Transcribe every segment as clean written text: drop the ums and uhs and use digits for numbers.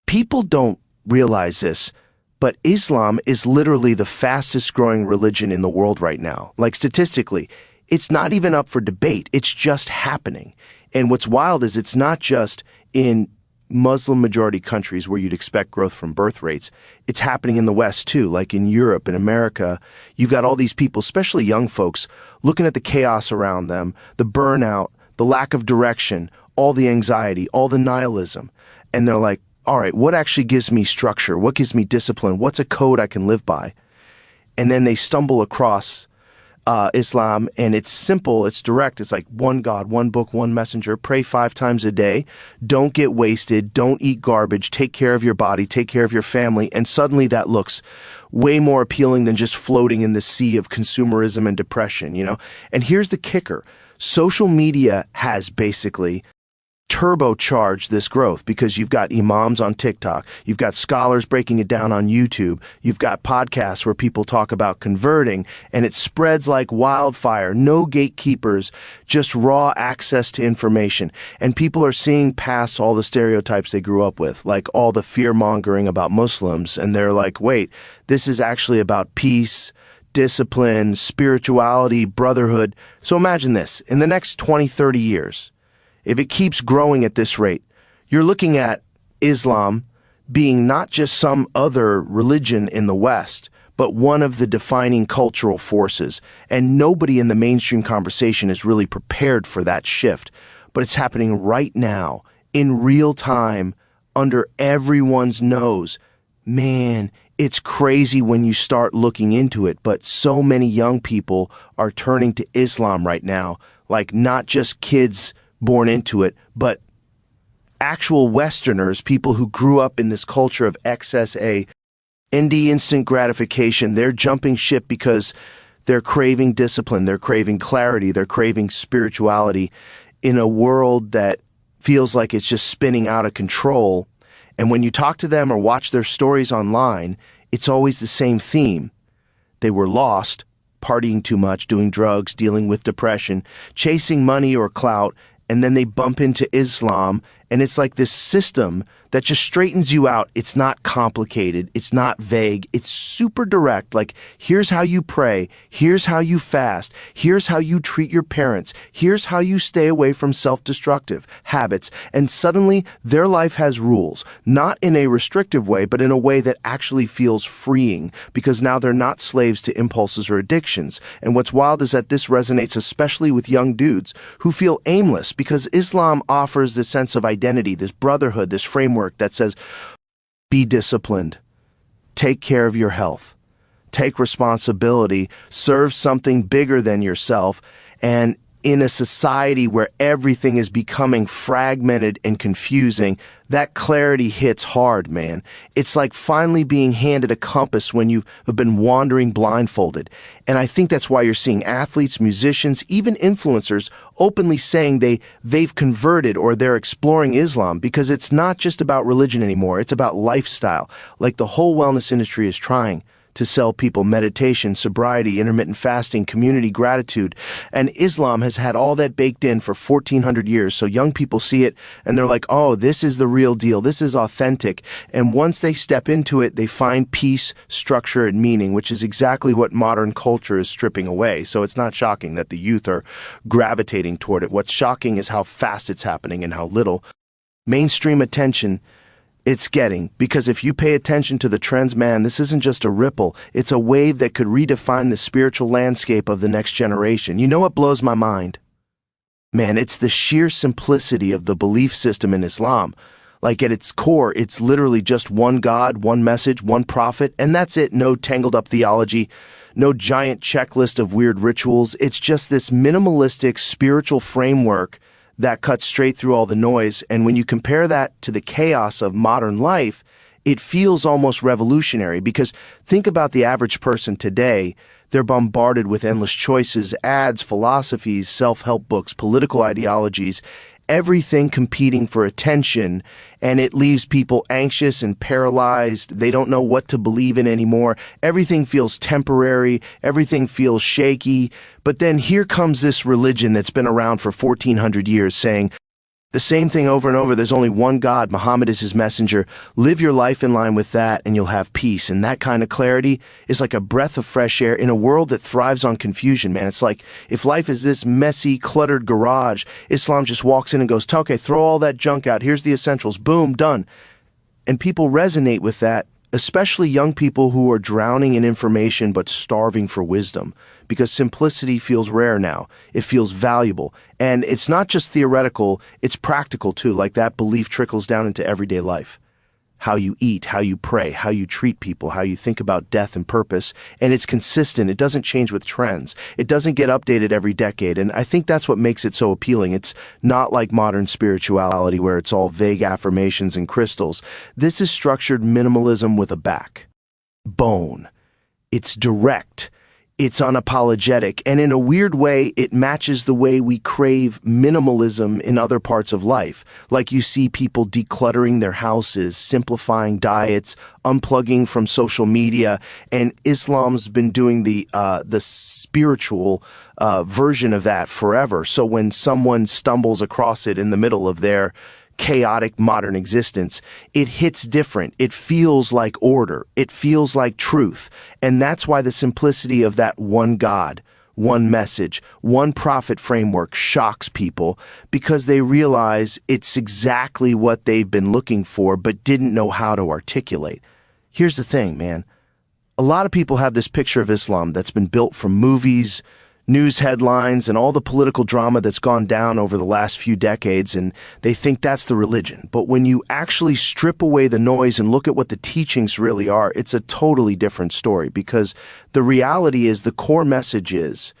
People don't realize this, but Islam is literally the fastest growing religion in the world right now. Like statistically, it's not even up for debate. It's just happening. And what's wild is it's not just in Muslim majority countries where you'd expect growth from birth rates. It's happening in the West too, like in Europe and America. You've got all these people, especially young folks, looking at the chaos around them, the burnout, the lack of direction, all the anxiety, all the nihilism. And they're like, all right, what actually gives me structure? What gives me discipline? What's a code I can live by? And then they stumble across Islam, and it's simple, it's direct. It's like one God, one book, one messenger. Pray 5 times a day. Don't get wasted. Don't eat garbage. Take care of your body. Take care of your family. And suddenly that looks way more appealing than just floating in the sea of consumerism and depression, you know? And here's the kicker. Social media has basically turbocharge this growth because you've got imams on TikTok, you've got scholars breaking it down on YouTube, you've got podcasts where people talk about converting, and it spreads like wildfire. No gatekeepers, just raw access to information. And people are seeing past all the stereotypes they grew up with, like all the fear-mongering about Muslims, and they're like, wait, this is actually about peace, discipline, spirituality, brotherhood. So imagine this, in the next 20, 30 years, if it keeps growing at this rate, you're looking at Islam being not just some other religion in the West, but one of the defining cultural forces. And nobody in the mainstream conversation is really prepared for that shift. But it's happening right now, in real time, under everyone's nose. Man, it's crazy when you start looking into it, but so many young people are turning to Islam right now, like not just kids born into it, but actual Westerners, people who grew up in this culture of XSA, instant gratification. They're jumping ship because they're craving discipline, they're craving clarity, they're craving spirituality in a world that feels like it's just spinning out of control. And when you talk to them or watch their stories online, it's always the same theme. They were lost, partying too much, doing drugs, dealing with depression, chasing money or clout, and then they bump into Islam, and it's like this system that just straightens you out. It's not complicated. It's not vague. It's super direct. Like, here's how you pray. Here's how you fast. Here's how you treat your parents. Here's how you stay away from self-destructive habits. And suddenly, their life has rules, not in a restrictive way, but in a way that actually feels freeing, because now they're not slaves to impulses or addictions. And what's wild is that this resonates especially with young dudes who feel aimless, because Islam offers this sense of identity, this brotherhood, this framework that says, be disciplined, take care of your health, take responsibility, serve something bigger than yourself. And in a society where everything is becoming fragmented and confusing, that clarity hits hard, man. It's like finally being handed a compass when you have been wandering blindfolded. And I think that's why you're seeing athletes, musicians, even influencers openly saying they've converted or they're exploring Islam, because it's not just about religion anymore. It's about lifestyle. Like the whole wellness industry is trying to sell people meditation, sobriety, intermittent fasting, community, gratitude. And Islam has had all that baked in for 1,400 years. So young people see it and they're like, oh, this is the real deal. This is authentic. And once they step into it, they find peace, structure, and meaning, which is exactly what modern culture is stripping away. So it's not shocking that the youth are gravitating toward it. What's shocking is how fast it's happening and how little mainstream attention it's getting. Because if you pay attention to the trends, man, this isn't just a ripple. It's a wave that could redefine the spiritual landscape of the next generation. You know what blows my mind? Man, it's the sheer simplicity of the belief system in Islam. Like at its core, it's literally just one God, one message, one prophet, and that's it. No tangled up theology, no giant checklist of weird rituals. It's just this minimalistic spiritual framework that cuts straight through all the noise. And when you compare that to the chaos of modern life, it feels almost revolutionary, because think about the average person today. They're bombarded with endless choices, ads, philosophies, self-help books, political ideologies, everything competing for attention, and it leaves people anxious and paralyzed. They don't know what to believe in anymore. Everything feels temporary. Everything feels shaky. But then here comes this religion that's been around for 1,400 years saying, The same thing over and over. There's only one God. Muhammad is his messenger. Live your life in line with that and you'll have peace. And that kind of clarity is like a breath of fresh air in a world that thrives on confusion, man. It's like if life is this messy, cluttered garage, Islam just walks in and goes, okay, throw all that junk out. Here's the essentials. Boom, done. And people resonate with that, especially young people who are drowning in information but starving for wisdom, because simplicity feels rare now. It feels valuable. And it's not just theoretical, it's practical too, like that belief trickles down into everyday life. How you eat, how you pray, how you treat people, how you think about death and purpose. And it's consistent. It doesn't change with trends. It doesn't get updated every decade. And I think that's what makes it so appealing. It's not like modern spirituality where it's all vague affirmations and crystals. This is structured minimalism with a backbone. It's direct. It's unapologetic, and in a weird way, it matches the way we crave minimalism in other parts of life. Like you see people decluttering their houses, simplifying diets, unplugging from social media, and Islam's been doing the spiritual version of that forever. So when someone stumbles across it in the middle of their chaotic modern existence, it hits different. It feels like order. It feels like truth. And that's why the simplicity of that one God, one message, one prophet framework shocks people, because they realize it's exactly what they've been looking for but didn't know how to articulate. Here's the thing, man. A lot of people have this picture of Islam that's been built from movies, news headlines, and all the political drama that's gone down over the last few decades, and they think that's the religion. But when you actually strip away the noise and look at what the teachings really are, it's a totally different story, because the reality is the core message is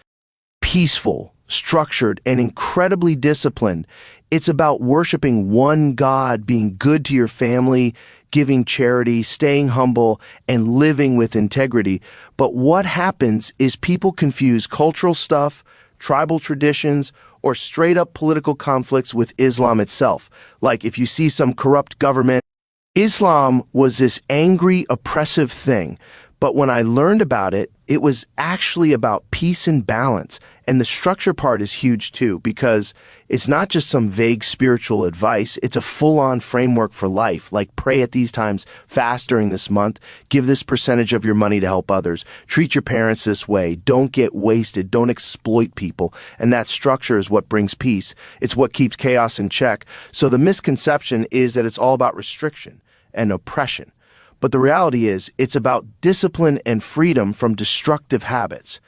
peaceful, structured, and incredibly disciplined. It's about worshiping one God, being good to your family, giving charity, staying humble, and living with integrity. But what happens is people confuse cultural stuff, tribal traditions, or straight-up political conflicts with Islam itself. Like if you see some corrupt government, Islam was this angry, oppressive thing. But when I learned about it, it was actually about peace and balance. And the structure part is huge too, because it's not just some vague spiritual advice. It's a full-on framework for life, like pray at these times, fast during this month, give this percentage of your money to help others, treat your parents this way, don't get wasted, don't exploit people. And that structure is what brings peace. It's what keeps chaos in check. So the misconception is that it's all about restriction and oppression. But the reality is, it's about discipline and freedom from destructive habits.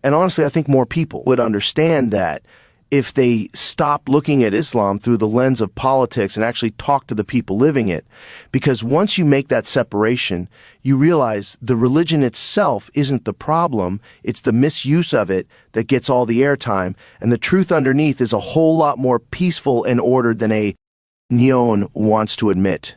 And honestly, I think more people would understand that if they stop looking at Islam through the lens of politics and actually talk to the people living it. Because once you make that separation, you realize the religion itself isn't the problem, it's the misuse of it that gets all the airtime, and the truth underneath is a whole lot more peaceful and ordered than a neon wants to admit.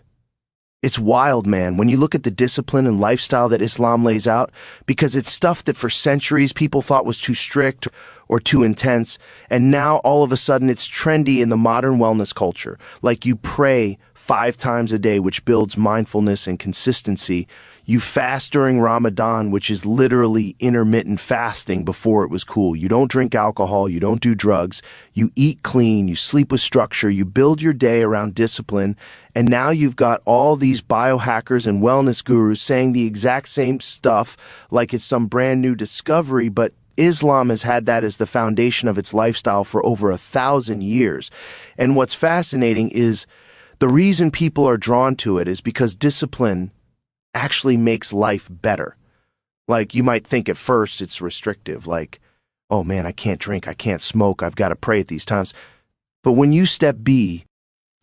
It's wild, man, when you look at the discipline and lifestyle that Islam lays out, because it's stuff that for centuries people thought was too strict or too intense, and now all of a sudden it's trendy in the modern wellness culture. Like you pray 5 times a day, which builds mindfulness and consistency. You fast during Ramadan, which is literally intermittent fasting before it was cool. You don't drink alcohol, you don't do drugs, you eat clean, you sleep with structure, you build your day around discipline, and now you've got all these biohackers and wellness gurus saying the exact same stuff like it's some brand new discovery, but Islam has had that as the foundation of its lifestyle for over 1,000 years. And what's fascinating is the reason people are drawn to it is because discipline actually makes life better. Like you might think at first it's restrictive, like, oh man, I can't drink, I can't smoke, I've got to pray at these times. But when you step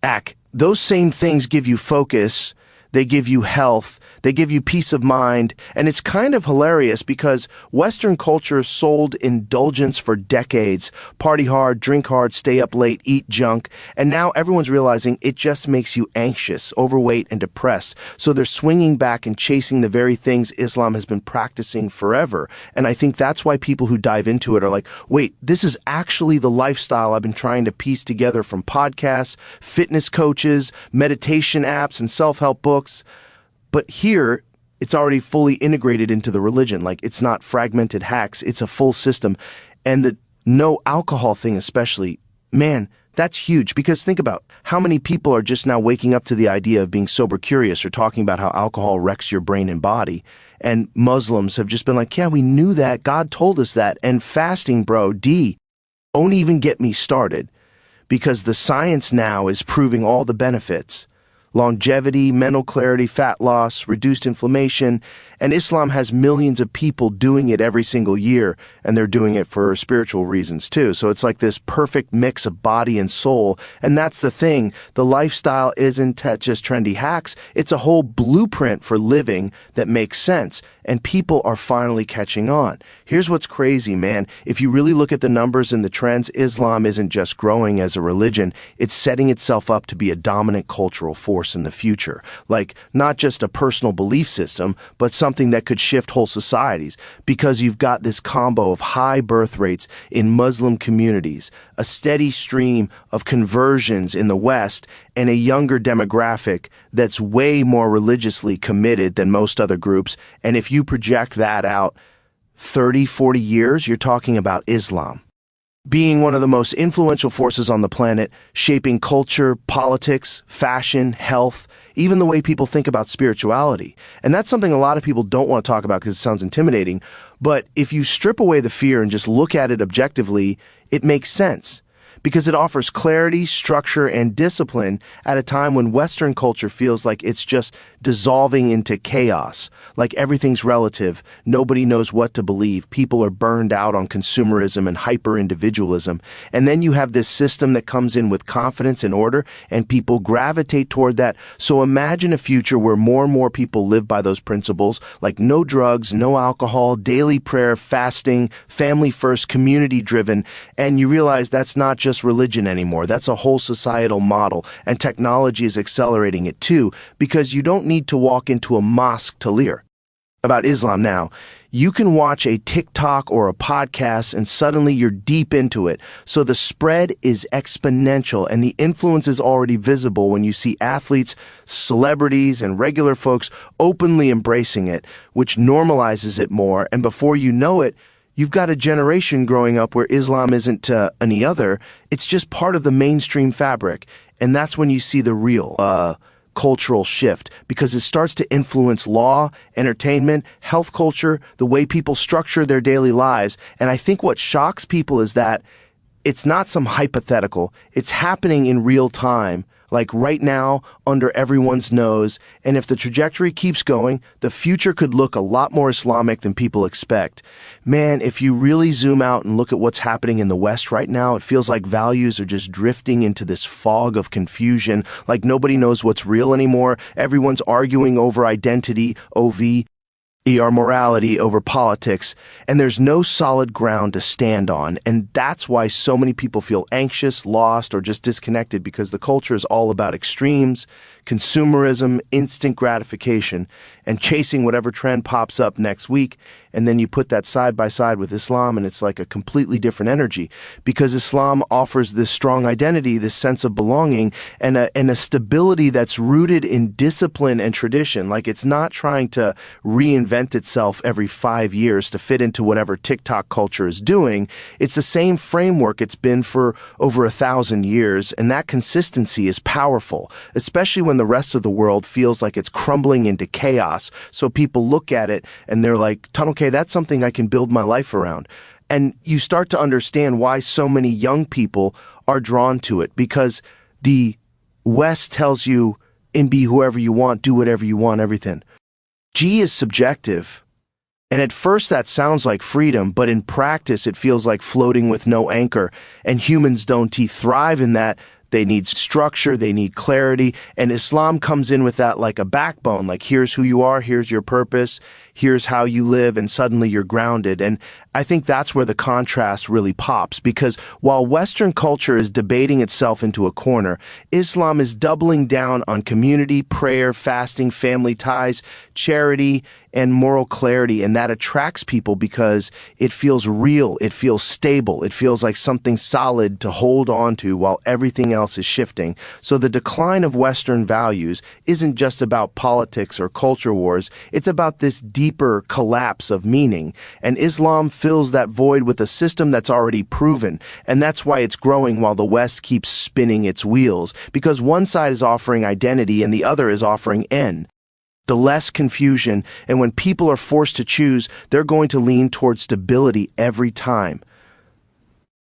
back, those same things give you focus, they give you health, they give you peace of mind, and it's kind of hilarious because Western culture sold indulgence for decades. Party hard, drink hard, stay up late, eat junk, and now everyone's realizing it just makes you anxious, overweight, and depressed. So they're swinging back and chasing the very things Islam has been practicing forever. And I think that's why people who dive into it are like, wait, this is actually the lifestyle I've been trying to piece together from podcasts, fitness coaches, meditation apps, and self-help books. But here, it's already fully integrated into the religion. Like, it's not fragmented hacks, it's a full system. And the no alcohol thing especially, man, That's huge because think about how many people are just now waking up to the idea of being sober curious or talking about how alcohol wrecks your brain and body. And Muslims have just been like, yeah, we knew that. God told us that. And fasting, bro, don't even get me started because the science now is proving all the benefits. Longevity, mental clarity, fat loss, reduced inflammation, and Islam has millions of people doing it every single year, and they're doing it for spiritual reasons too. So it's like this perfect mix of body and soul, and that's the thing. The lifestyle isn't just trendy hacks, it's a whole blueprint for living that makes sense, and people are finally catching on. Here's what's crazy, man. If you really look at the numbers and the trends, Islam isn't just growing as a religion, it's setting itself up to be a dominant cultural force in the future. Like, not just a personal belief system, but something that could shift whole societies, because you've got this combo of high birth rates in Muslim communities, a steady stream of conversions in the West, and a younger demographic that's way more religiously committed than most other groups. And if you project that out 30, 40 years, you're talking about Islam being one of the most influential forces on the planet, shaping culture, politics, fashion, health, even the way people think about spirituality. And that's something a lot of people don't want to talk about because it sounds intimidating. But if you strip away the fear and just look at it objectively, it makes sense. Because it offers clarity, structure, and discipline at a time when Western culture feels like it's just dissolving into chaos, like everything's relative, nobody knows what to believe, people are burned out on consumerism and hyper-individualism, and then you have this system that comes in with confidence and order, and people gravitate toward that. So imagine a future where more and more people live by those principles, like no drugs, no alcohol, daily prayer, fasting, family first, community-driven, and you realize that's not just religion anymore. That's a whole societal model, and technology is accelerating it too, because you don't need to walk into a mosque to learn about Islam now. You can watch a TikTok or a podcast and suddenly you're deep into it. So the spread is exponential and the influence is already visible when you see athletes, celebrities, and regular folks openly embracing it, which normalizes it more. And before you know it, you've got a generation growing up where Islam isn't any other. It's just part of the mainstream fabric. And that's when you see the real cultural shift, because it starts to influence law, entertainment, health culture, the way people structure their daily lives. And I think what shocks people is that it's not some hypothetical. It's happening in real time, like right now, under everyone's nose. And if the trajectory keeps going, the future could look a lot more Islamic than people expect. Man, if you really zoom out and look at what's happening in the West right now, it feels like values are just drifting into this fog of confusion, like nobody knows what's real anymore. Everyone's arguing over identity, morality over politics, and there's no solid ground to stand on. And that's why so many people feel anxious, lost, or just disconnected, because the culture is all about extremes, consumerism, instant gratification, and chasing whatever trend pops up next week. And then you put that side by side with Islam, and it's like a completely different energy, because Islam offers this strong identity, this sense of belonging, and a stability that's rooted in discipline and tradition. Like, it's not trying to reinvent itself every 5 years to fit into whatever TikTok culture is doing. It's the same framework it's been for over 1,000 years, and that consistency is powerful, especially when the rest of the world feels like it's crumbling into chaos. So people look at it and they're like, okay, that's something I can build my life around. And you start to understand why so many young people are drawn to it, because the West tells you, and be whoever you want, do whatever you want, everything. G is subjective. And at first that sounds like freedom, but in practice it feels like floating with no anchor. And humans don't thrive in that. They need structure, they need clarity, and Islam comes in with that like a backbone, like here's who you are, here's your purpose, here's how you live, and suddenly you're grounded. And I think that's where the contrast really pops, because while Western culture is debating itself into a corner, Islam is doubling down on community, prayer, fasting, family ties, charity, and moral clarity, and that attracts people because it feels real, it feels stable, it feels like something solid to hold on to while everything else is shifting. So the decline of Western values isn't just about politics or culture wars, it's about this deeper collapse of meaning, and Islam fills that void with a system that's already proven. And that's why it's growing while the West keeps spinning its wheels, because one side is offering identity and the other is offering end. The less confusion, and when people are forced to choose, they're going to lean towards stability every time.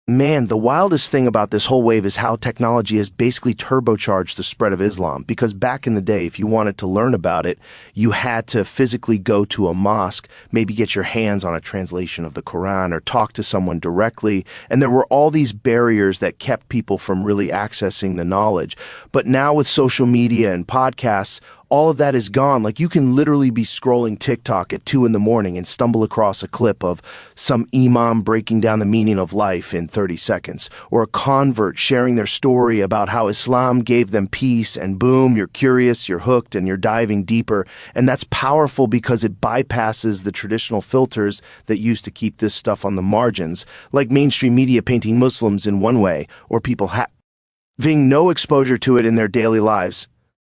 Man, the wildest thing about this whole wave is how technology has basically turbocharged the spread of Islam, because back in the day, if you wanted to learn about it, you had to physically go to a mosque, maybe get your hands on a translation of the Quran or talk to someone directly, and there were all these barriers that kept people from really accessing the knowledge. But now with social media and podcasts, all of that is gone. Like, you can literally be scrolling TikTok at 2 a.m. and stumble across a clip of some imam breaking down the meaning of life in 30 seconds, or a convert sharing their story about how Islam gave them peace, and boom, you're curious, you're hooked, and you're diving deeper. And that's powerful because it bypasses the traditional filters that used to keep this stuff on the margins, like mainstream media painting Muslims in one way, or people having no exposure to it in their daily lives.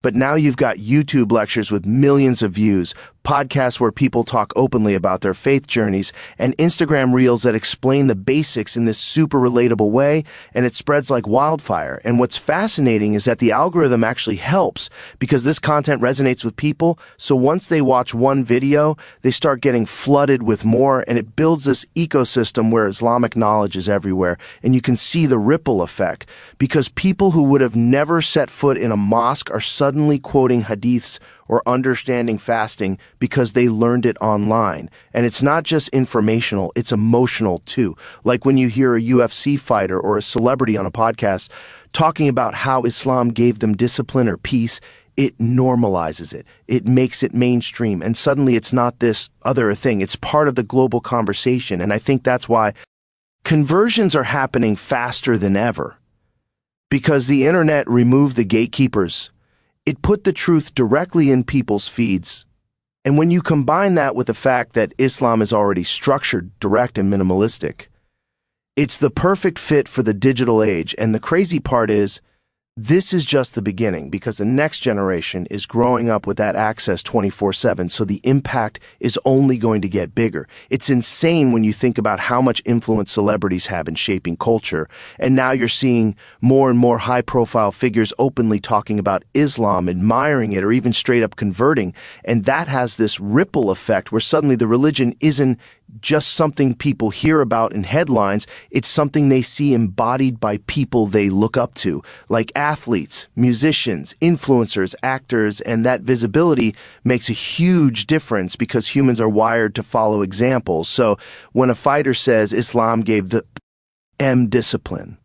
But now you've got YouTube lectures with millions of views, podcasts where people talk openly about their faith journeys, and Instagram reels that explain the basics in this super relatable way, and it spreads like wildfire. And what's fascinating is that the algorithm actually helps, because this content resonates with people, so once they watch one video, they start getting flooded with more, and it builds this ecosystem where Islamic knowledge is everywhere, and you can see the ripple effect, because people who would have never set foot in a mosque are suddenly quoting hadiths or understanding fasting because they learned it online. And it's not just informational, it's emotional too. Like when you hear a UFC fighter or a celebrity on a podcast talking about how Islam gave them discipline or peace, it normalizes it. It makes it mainstream. And suddenly it's not this other thing. It's part of the global conversation. And I think that's why conversions are happening faster than ever. Because the internet removed the gatekeepers. It put the truth directly in people's feeds. And when you combine that with the fact that Islam is already structured, direct, and minimalistic, it's the perfect fit for the digital age. And the crazy part is, this is just the beginning, because the next generation is growing up with that access 24/7, so the impact is only going to get bigger. It's insane when you think about how much influence celebrities have in shaping culture, and now you're seeing more and more high-profile figures openly talking about Islam, admiring it, or even straight-up converting, and that has this ripple effect where suddenly the religion isn't just something people hear about in headlines, it's something they see embodied by people they look up to, like athletes, musicians, influencers, actors, and that visibility makes a huge difference because humans are wired to follow examples. So when a fighter says Islam gave them discipline,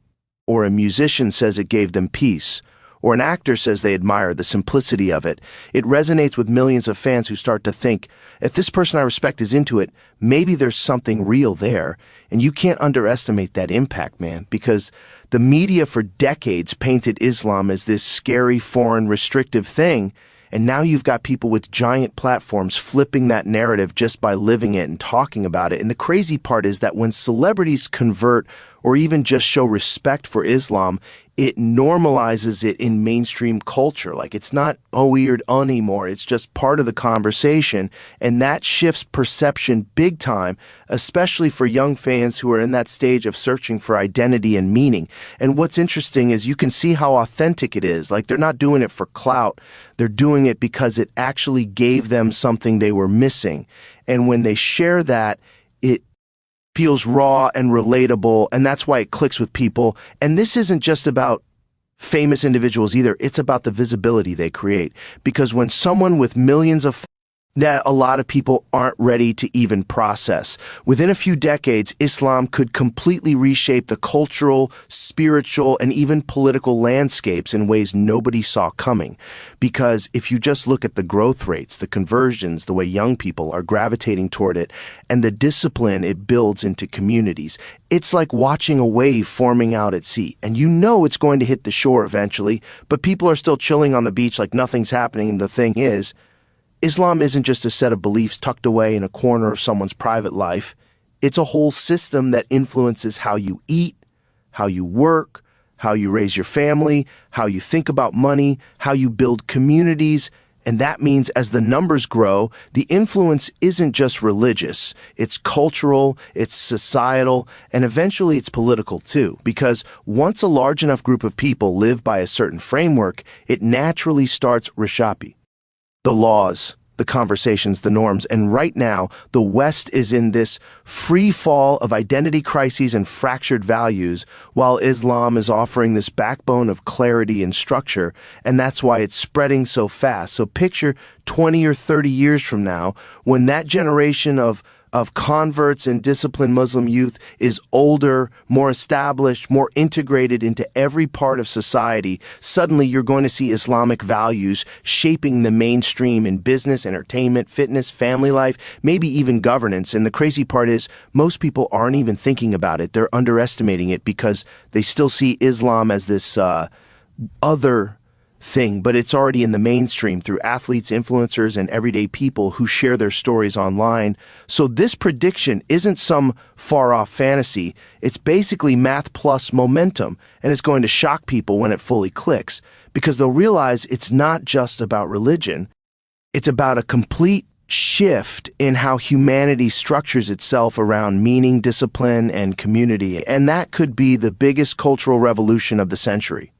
or a musician says it gave them peace, or an actor says they admire the simplicity of it, it resonates with millions of fans who start to think, if this person I respect is into it, maybe there's something real there. And you can't underestimate that impact, man, because the media for decades painted Islam as this scary, foreign, restrictive thing, and now you've got people with giant platforms flipping that narrative just by living it and talking about it. And the crazy part is that when celebrities convert or even just show respect for Islam, it normalizes it in mainstream culture. Like, it's not weird anymore. It's just part of the conversation. And that shifts perception big time, especially for young fans who are in that stage of searching for identity and meaning. And what's interesting is you can see how authentic it is. Like, they're not doing it for clout. They're doing it because it actually gave them something they were missing. And when they share that, it feels raw and relatable, and that's why it clicks with people. And this isn't just about famous individuals either. It's about the visibility they create. Because when someone with millions of that a lot of people aren't ready to even process. Within a few decades, Islam could completely reshape the cultural, spiritual, and even political landscapes in ways nobody saw coming. Because if you just look at the growth rates, the conversions, the way young people are gravitating toward it, and the discipline it builds into communities, it's like watching a wave forming out at sea. And you know it's going to hit the shore eventually, but people are still chilling on the beach like nothing's happening. And the thing is, Islam isn't just a set of beliefs tucked away in a corner of someone's private life. It's a whole system that influences how you eat, how you work, how you raise your family, how you think about money, how you build communities, And that means as the numbers grow, the influence isn't just religious, it's cultural, it's societal, and eventually it's political too. Because once a large enough group of people live by a certain framework, it naturally starts reshaping the laws, the conversations, the norms. And right now, the West is in this free fall of identity crises and fractured values, while Islam is offering this backbone of clarity and structure. And that's why it's spreading so fast. So picture 20 or 30 years from now, when that generation of converts and disciplined Muslim youth is older, more established, more integrated into every part of society, suddenly you're going to see Islamic values shaping the mainstream in business, entertainment, fitness, family life, maybe even governance. And the crazy part is most people aren't even thinking about it. They're underestimating it because they still see Islam as this other thing, but it's already in the mainstream through athletes, influencers, and everyday people who share their stories online. So this prediction isn't some far-off fantasy. It's basically math plus momentum, and it's going to shock people when it fully clicks, because they'll realize it's not just about religion. It's about a complete shift in how humanity structures itself around meaning, discipline, and community. And that could be the biggest cultural revolution of the century.